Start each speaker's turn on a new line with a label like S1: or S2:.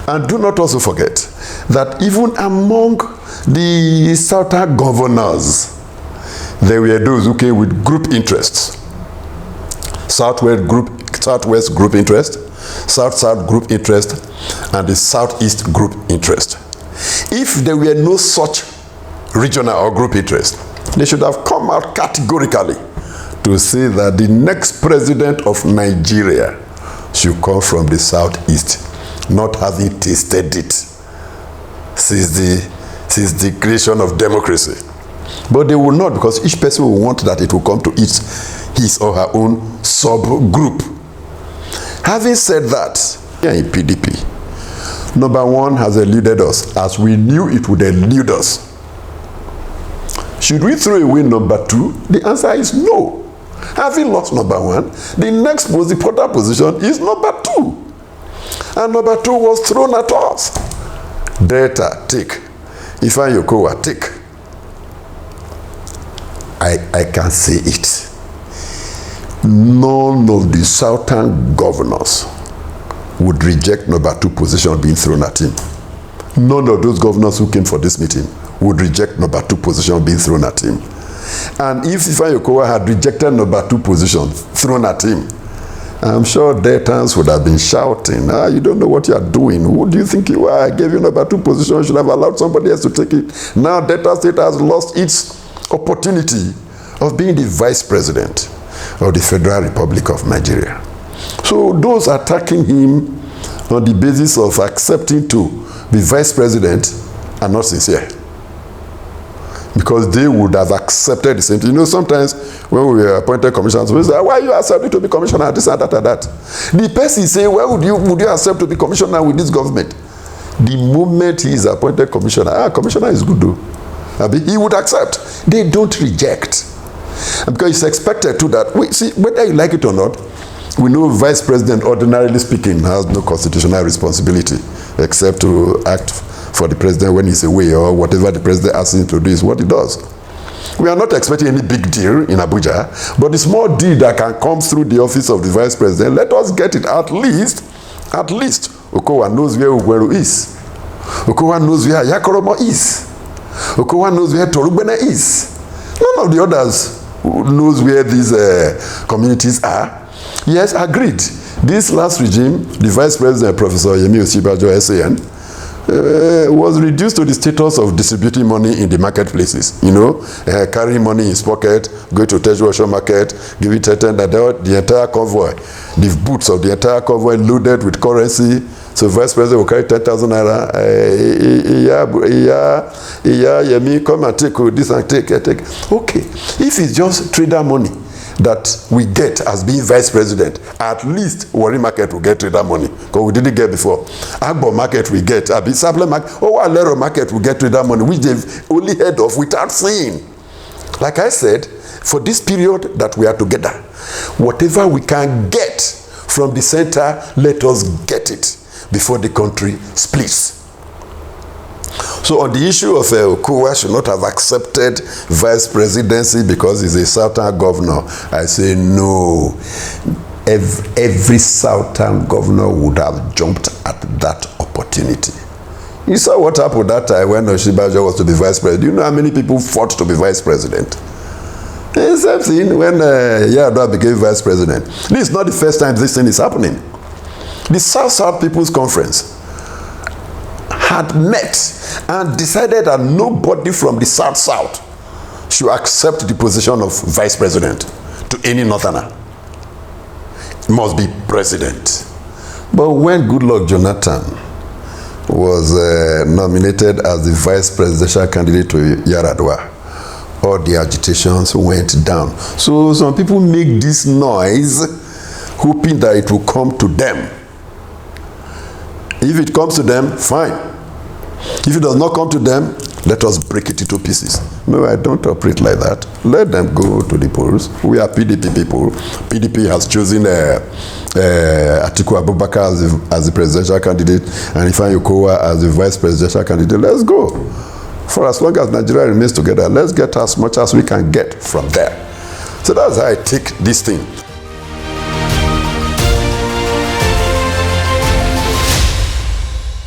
S1: And do not also forget that even among the southern governors, there were those who came with group interests. Southwest group interest, South group interest, and the Southeast group interest. If there were no such regional or group interest, they should have come out categorically to say that the next president of Nigeria should come from the Southeast, not having tasted it since the creation of democracy. But they will not, because each person will want that it will come to his or her own subgroup. Having said that, here in PDP, number one has eluded us as we knew it would elude us. Should we throw away number two? The answer is no. Having lost number one, the next most important position is number two. And number two was thrown at us. Delta, take. Ifeanyi Okowa, take. I can say it. None of the southern governors would reject number two position being thrown at him. None of those governors who came for this meeting would reject number two position being thrown at him. And if Ifeanyi Okowa had rejected number two position thrown at him, I'm sure Deltans would have been shouting, you don't know what you are doing. Who do you think you are? I gave you number two position. You should have allowed somebody else to take it. Now Delta State has lost its opportunity of being the vice president of the Federal Republic of Nigeria. So those attacking him on the basis of accepting to be vice president are not sincere. Because they would have accepted the same thing. You know, sometimes when we were appointed commissioners, we say, why are you accepting to be commissioner? This and that and that. The person say, why would you accept to be commissioner with this government? The moment he is appointed commissioner, commissioner is good though. He would accept. They don't reject. Because it's expected to that. See, whether you like it or not, we know vice president, ordinarily speaking, has no constitutional responsibility except to act for the president when he's away, or whatever the president asks him to do is what he does. We are not expecting any big deal in Abuja, but the small deal that can come through the office of the vice president, let us get it. At least, Okowa knows where Ugweru is. Okowa knows where Yakoromo is. Okowa knows where Torugbene is. None of the others knows where these communities are. Yes, agreed. This last regime, the vice president, Professor Yemi Osibajo, SAN, was reduced to the status of distributing money in the marketplaces. You know, carrying money in his pocket, go to Tejuosho market, give it the entire convoy, the boots of the entire convoy loaded with currency. So vice president will carry 10,000 naira. Yemi, come and take this and take. Okay, if it's just trader money that we get as being vice president, at least Warri market will get trader money, because we didn't get before. Agbo market we get, Sable market, Alero market will get trader money, which they've only heard of without seeing. Like I said, for this period that we are together, whatever we can get from the center, let us get it before the country splits. So on the issue of Okowa should not have accepted vice presidency because he's a southern governor, I say no. Every southern governor would have jumped at that opportunity. You saw what happened that time when Osibajo was to be vice president. Do you know how many people fought to be vice president? The same thing when Yar'Adua became vice president. This is not the first time this thing is happening. The South People's Conference had met and decided that nobody from the South should accept the position of vice president to any northerner. It must be president. But when Goodluck Jonathan was nominated as the vice presidential candidate to Yar'Adua, all the agitations went down. So some people make this noise hoping that it will come to them. If it comes to them, fine. If it does not come to them, let us break it into pieces. No, I don't operate like that. Let them go to the polls. We are PDP people. PDP has chosen Atiku Abubakar as the presidential candidate and Ifeanyi Okowa as the vice presidential candidate. Let's go. For as long as Nigeria remains together, let's get as much as we can get from there. So that's how I take this thing.